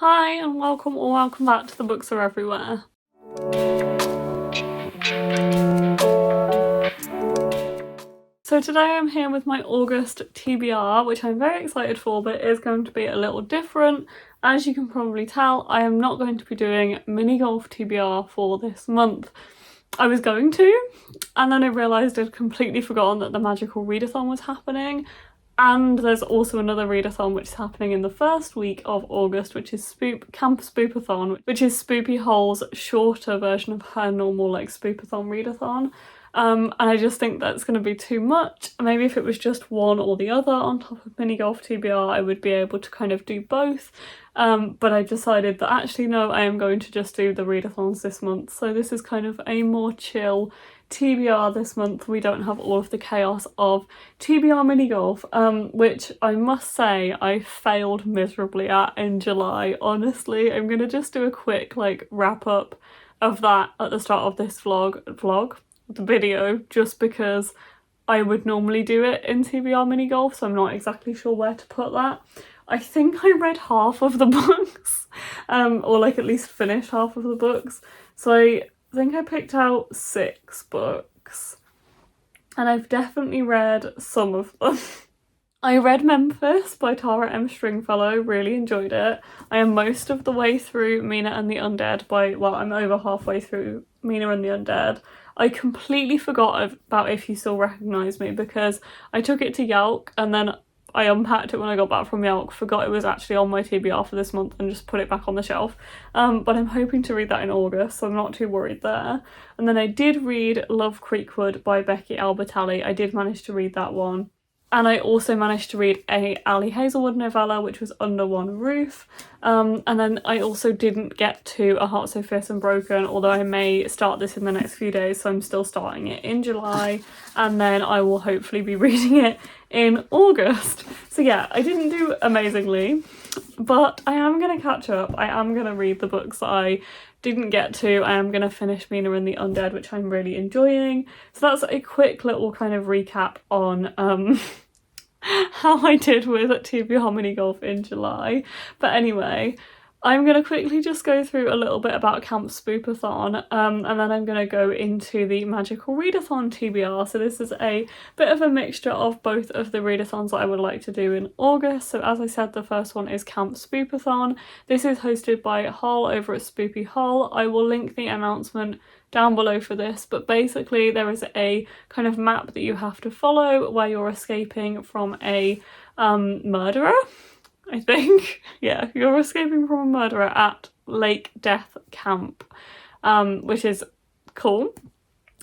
Hi and welcome or welcome back to The Books Are Everywhere. So today I'm here with my August TBR, which I'm very excited for, but it is going to be a little different. As you can probably tell, I am not going to be doing mini golf TBR for this month. I was going to, and then I realised I'd completely forgotten that the magical readathon was happening. And there's also another readathon which is happening in the first week of August, which is Camp Spoopathon, which is Spoopy Hole's shorter version of her normal Spoopathon readathon. And I just think that's going to be too much. Maybe if it was just one or the other on top of mini golf TBR, I would be able to kind of do both. But I decided that actually no, I am going to just do the readathons this month. So this is kind of a more chill TBR this month. We don't have all of the chaos of TBR mini golf, which I must say I failed miserably at in July. Honestly, I'm gonna just do a quick wrap up of that at the start of this the video, just because I would normally do it in TBR mini golf, so I'm not exactly sure where to put that. I think I read half of the books, or at least finished half of the books. So I think I picked out 6 books, and I've definitely read some of them. I read Memphis by Tara M. Stringfellow, really enjoyed it. I am most of the way through Mina and the Undead I'm over halfway through Mina and the Undead. I completely forgot about If You Still Recognise Me because I took it to Yelk and then I unpacked it when I got back from Yelk, forgot it was actually on my TBR for this month and just put it back on the shelf. But I'm hoping to read that in August, so I'm not too worried there. And then I did read Love Creekwood by Becky Albertalli. I did manage to read that one. And I also managed to read a Ali Hazelwood novella, which was Under One Roof. And then I also didn't get to A Heart So Fierce and Broken, although I may start this in the next few days, so I'm still starting it in July. And then I will hopefully be reading it in August. So yeah, I didn't do amazingly, but I am going to catch up. I am going to read the books that I didn't get to. I am going to finish Mina and the Undead, which I'm really enjoying. So that's a quick little kind of recap on how I did with TBR mini golf in July. But anyway, I'm going to quickly just go through a little bit about Camp Spoopathon, and then I'm going to go into the Magical Readathon TBR. So this is a bit of a mixture of both of the readathons that I would like to do in August. So as I said, the first one is Camp Spoopathon. This is hosted by Hull over at Spoopy Hull. I will link the announcement down below for this, but basically there is a kind of map that you have to follow where you're escaping from a murderer. I think. Yeah, you're escaping from a murderer at Lake Death Camp, which is cool.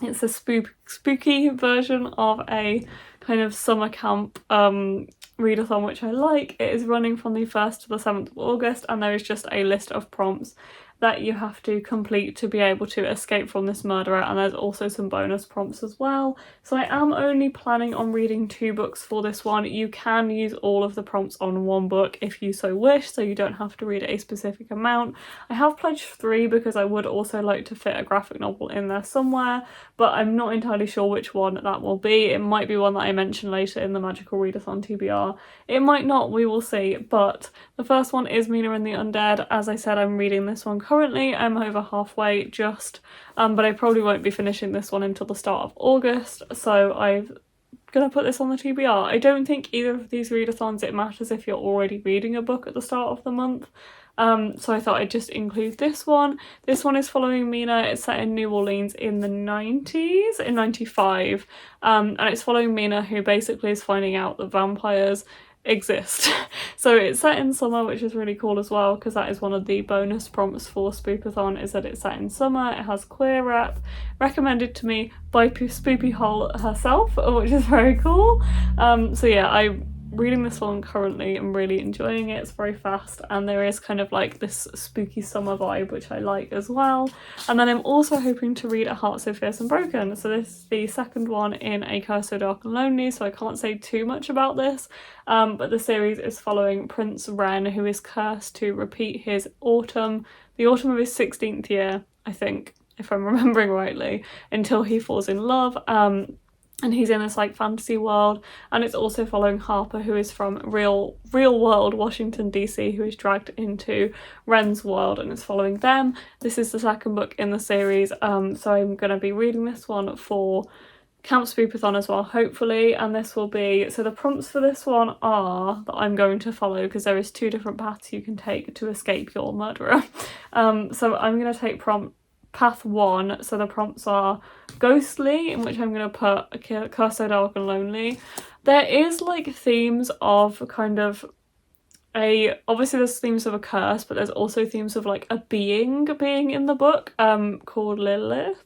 It's a spooky version of a kind of summer camp readathon, which I like. It is running from the 1st to the 7th of August, and there is just a list of prompts that you have to complete to be able to escape from this murderer, and there's also some bonus prompts as well. So I am only planning on reading 2 books for this one. You can use all of the prompts on one book if you so wish, so you don't have to read a specific amount. I have pledged 3 because I would also like to fit a graphic novel in there somewhere, but I'm not entirely sure which one that will be. It might be one that I mention later in the Magical Readathon TBR. It might not, we will see, but the first one is Mina and the Undead. As I said, I'm reading this one currently. I'm over halfway just, but I probably won't be finishing this one until the start of August, so I'm gonna put this on the TBR. I don't think either of these readathons it matters if you're already reading a book at the start of the month. So I thought I'd just include this one. This one is following Mina. It's set in New Orleans in the 90s, in 95, and it's following Mina, who basically is finding out that vampires exist. So it's set in summer, which is really cool as well, because that is one of the bonus prompts for Spoopathon, is that it's set in summer. It has queer rep, recommended to me by Spoopy Hull herself, which is very cool. So yeah, I'm reading this one currently. I'm really enjoying it. It's very fast, and there is kind of this spooky summer vibe, which I like as well. And then I'm also hoping to read A Heart So Fierce and Broken. So this is the second one in A Curse So Dark and Lonely, so I can't say too much about this, but the series is following Prince Ren, who is cursed to repeat the autumn of his 16th year, I think, if I'm remembering rightly, until he falls in love. and he's in this like fantasy world, and it's also following Harper, who is from real world Washington DC, who is dragged into Ren's world, and it's following them. This is the second book in the series, so I'm going to be reading this one for Camp Spoopathon as well, hopefully, and this will be, so the prompts for this one are that I'm going to follow, because there is 2 different paths you can take to escape your murderer. So I'm going to take path 1, so the prompts are ghostly, in which I'm going to put Curse So Dark and Lonely. There is like themes of kind of obviously there's themes of a curse, but there's also themes of like a being in the book called Lilith,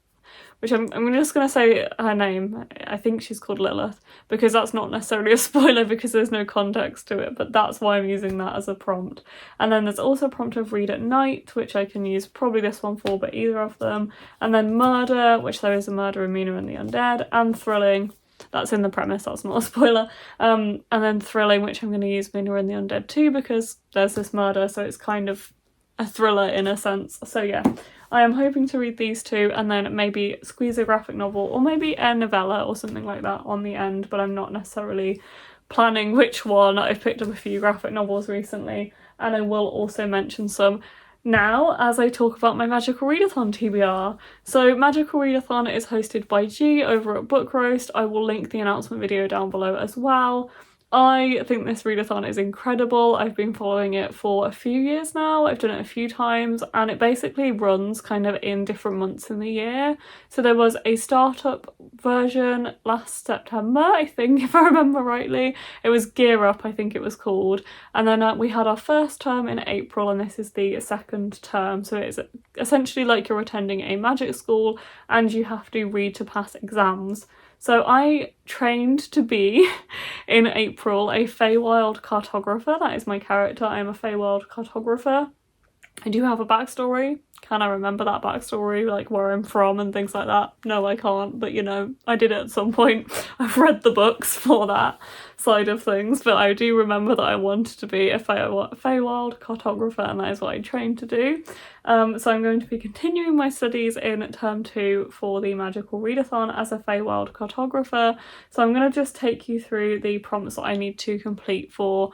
which I'm just going to say her name. I think she's called Lilith, because that's not necessarily a spoiler because there's no context to it, but that's why I'm using that as a prompt. And then there's also a prompt of Read at Night, which I can use probably this one for, but either of them. And then Murder, which there is a murder in Mina and the Undead, and Thrilling. That's in the premise, that's not a spoiler. And then Thrilling, which I'm going to use Mina and the Undead too, because there's this murder, so it's kind of a thriller in a sense. So yeah, I am hoping to read these 2 and then maybe squeeze a graphic novel or maybe a novella or something like that on the end, but I'm not necessarily planning which one. I've picked up a few graphic novels recently, and I will also mention some now as I talk about my Magical Readathon TBR. So Magical Readathon is hosted by G over at Book Roast. I will link the announcement video down below as well. I think this readathon is incredible. I've been following it for a few years now. I've done it a few times, and it basically runs kind of in different months in the year. So there was a startup version last September, I think, if I remember rightly. It was Gear Up, I think it was called. And then we had our first term in April, and this is the second term. So it's essentially like you're attending a magic school and you have to read to pass exams. So I trained to be, in April, a Feywild cartographer. That is my character. I am a Feywild cartographer. I do have a backstory. Can I remember that backstory, like where I'm from and things like that? No, I can't, but you know, I did it at some point. I've read the books for that side of things, but I do remember that I wanted to be a Feywild cartographer, and that is what I trained to do. So I'm going to be continuing my studies in term 2 for the Magical Readathon as a Feywild cartographer. So I'm going to just take you through the prompts that I need to complete for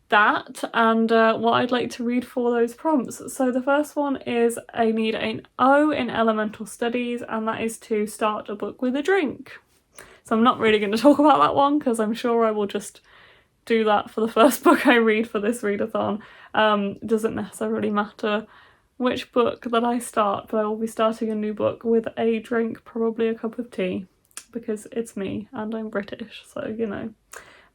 that, and what I'd like to read for those prompts. So the first one is I need an O in Elemental Studies, and that is to start a book with a drink. So I'm not really going to talk about that one because I'm sure I will just do that for the first book I read for this readathon. It doesn't necessarily matter which book that I start, but I will be starting a new book with a drink, probably a cup of tea, because it's me and I'm British, so you know.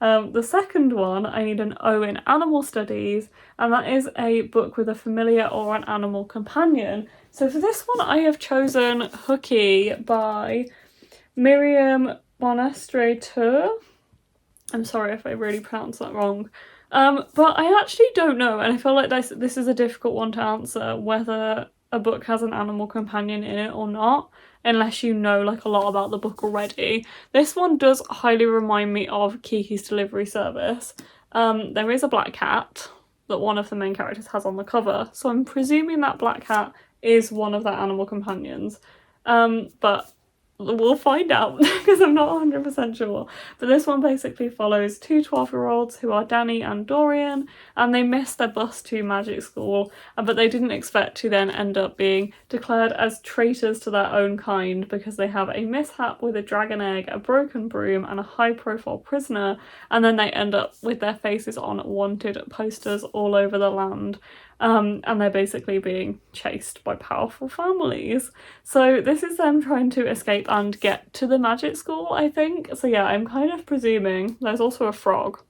The second one, I need an O in Animal Studies, and that is a book with a familiar or an animal companion. So for this one, I have chosen Hooky by Miriam Monastrey-Tour. I'm sorry if I really pronounced that wrong. But I actually don't know, and I feel like this is a difficult one to answer, whether a book has an animal companion in it or not, unless you know like a lot about the book already. This one does highly remind me of Kiki's Delivery Service. There is a black cat that one of the main characters has on the cover, so I'm presuming that black cat is one of their animal companions. But we'll find out because I'm not 100% sure. But this one basically follows 2 12-year-olds who are Danny and Dorian, and they missed their bus to magic school, but they didn't expect to then end up being declared as traitors to their own kind because they have a mishap with a dragon egg, a broken broom, and a high-profile prisoner, and then they end up with their faces on wanted posters all over the land. And they're basically being chased by powerful families. So this is them trying to escape and get to the magic school, I think. So yeah, I'm kind of presuming there's also a frog.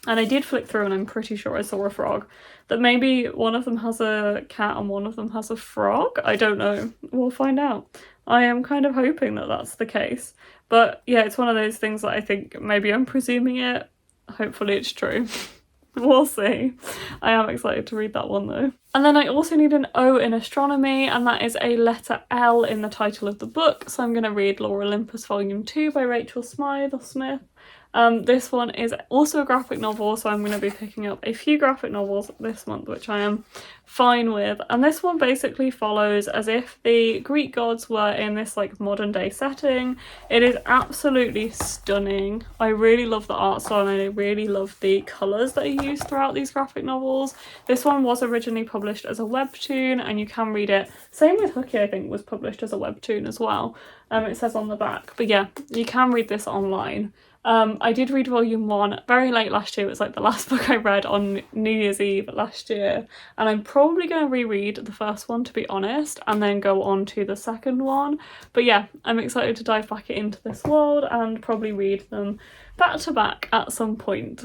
And I did flick through and I'm pretty sure I saw a frog. That maybe one of them has a cat and one of them has a frog? I don't know. We'll find out. I am kind of hoping that that's the case. But yeah, it's one of those things that I think maybe I'm presuming it. Hopefully it's true. We'll see. I am excited to read that one though. And then I also need an O in Astronomy, and that is a letter L in the title of the book. So I'm going to read Lore Olympus Volume 2 by Rachel Smythe or Smith. This one is also a graphic novel, so I'm going to be picking up a few graphic novels this month, which I am fine with. And this one basically follows as if the Greek gods were in this like modern day setting. It is absolutely stunning. I really love the art style and I really love the colours that are used throughout these graphic novels. This one was originally published as a webtoon and you can read it. Same with Hooky, I think, was published as a webtoon as well. It says on the back. But yeah, you can read this online. I did read volume 1 very late last year. It was like the last book I read on New Year's Eve last year, and I'm probably going to reread the first one, to be honest, and then go on to the second one. But yeah, I'm excited to dive back into this world and probably read them back to back at some point.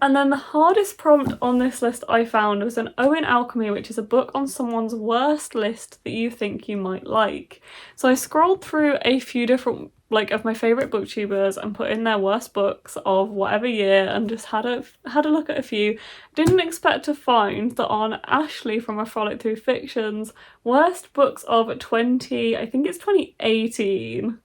And then the hardest prompt on this list I found was an O in Alchemy, which is a book on someone's worst list that you think you might like. So I scrolled through a few different of my favourite booktubers and put in their worst books of whatever year and just had a look at a few. Didn't expect to find that on Ashley from A Frolic Through Fiction's worst books of I think it's 2018.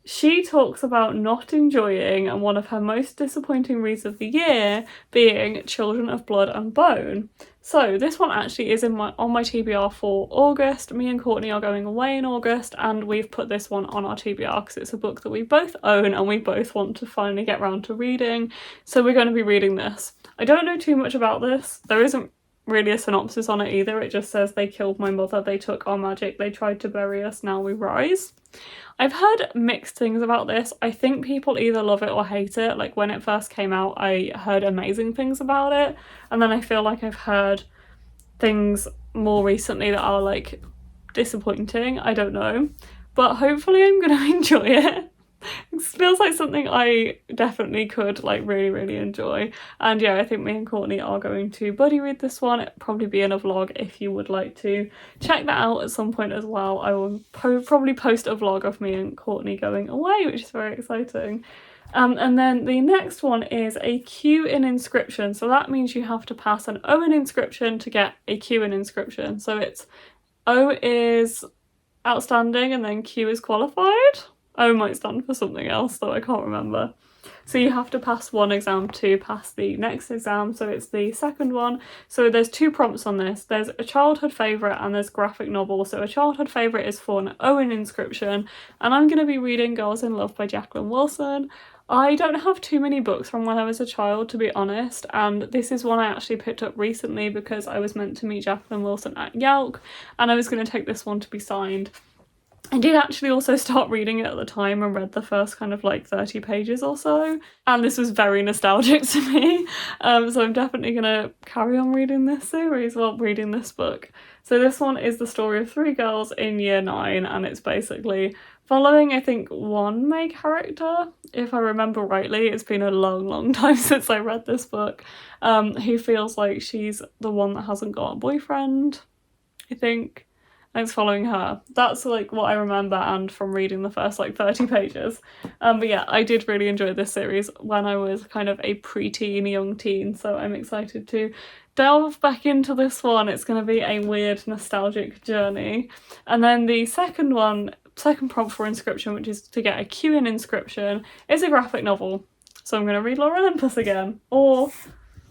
She talks about not enjoying, and one of her most disappointing reads of the year being Children of Blood and Bone. So this one actually is on my TBR for August. Me and Courtney are going away in August and we've put this one on our TBR because it's a book that we both own and we both want to finally get round to reading. So we're going to be reading this. I don't know too much about this. There isn't really a synopsis on it either. It just says they killed my mother, they took our magic, they tried to bury us, now we rise. I've heard mixed things about this. I think people either love it or hate it. Like when it first came out, I heard amazing things about it, and then I feel like I've heard things more recently that are like disappointing. I don't know, but hopefully I'm gonna enjoy it. It feels like something I definitely could like really enjoy, and yeah, I think me and Courtney are going to buddy read this one. It'll probably be in a vlog if you would like to check that out at some point as well. I will probably post a vlog of me and Courtney going away, which is very exciting. And then the next one is a Q in Inscription, so that means you have to pass an O in Inscription to get a Q in Inscription. So it's O is outstanding and then Q is qualified. O might stand for something else though, I can't remember. So you have to pass one exam to pass the next exam, so it's the second one. So there's two prompts on this. There's a childhood favourite and there's graphic novel. So a childhood favourite is for an O in Inscription, and I'm going to be reading Girls in Love by Jacqueline Wilson. I don't have too many books from when I was a child, to be honest, and this is one I actually picked up recently because I was meant to meet Jacqueline Wilson at Yelk and I was going to take this one to be signed. I did actually also start reading it at the time and read the first kind of like 30 pages or so, and this was very nostalgic to me, so I'm definitely going to carry on reading this series, reading this book. So this one is the story of 3 girls in year 9, and it's basically following, I think, one main character, if I remember rightly. It's been a long time since I read this book, who feels like she's the one that hasn't got a boyfriend, I think. It's following her. That's like what I remember and from reading the first like 30 pages. But yeah, I did really enjoy this series when I was kind of a preteen, young teen, so I'm excited to delve back into this one. It's going to be a weird nostalgic journey. And then the second prompt for Inscription, which is to get a Q in Inscription, is a graphic novel. So I'm going to read Olympus again, or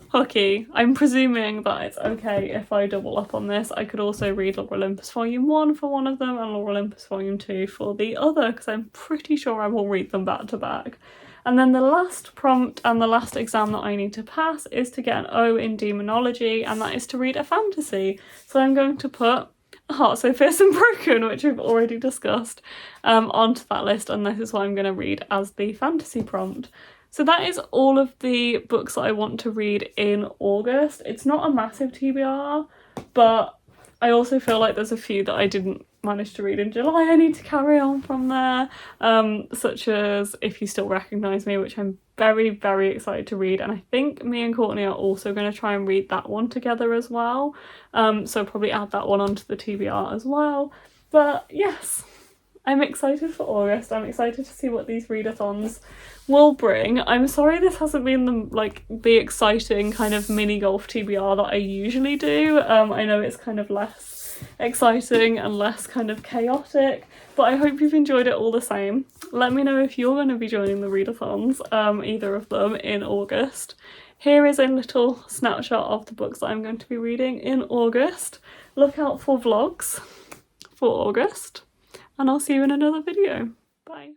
Hooky. I'm presuming that it's okay if I double up on this. I could also read Olympus Volume 1 for one of them and Olympus Volume 2 for the other, because I'm pretty sure I will read them back to back. And then the last prompt and the last exam that I need to pass is to get an O in Demonology, and that is to read a fantasy. So I'm going to put A Heart So Fierce and Broken, which we've already discussed, onto that list, and this is what I'm going to read as the fantasy prompt. So that is all of the books that I want to read in August. It's not a massive TBR, but I also feel like there's a few that I didn't manage to read in July. I need to carry on from there, such as If You Still Recognise Me, which I'm very excited to read, and I think me and Courtney are also going to try and read that one together as well, so probably add that one onto the TBR as well. But yes, I'm excited for August. I'm excited to see what these readathons will bring. I'm sorry this hasn't been the exciting kind of mini golf TBR that I usually do. I know it's kind of less exciting and less kind of chaotic, but I hope you've enjoyed it all the same. Let me know if you're going to be joining the readathons, either of them, in August. Here is a little snapshot of the books that I'm going to be reading in August. Look out for vlogs for August, and I'll see you in another video. Bye.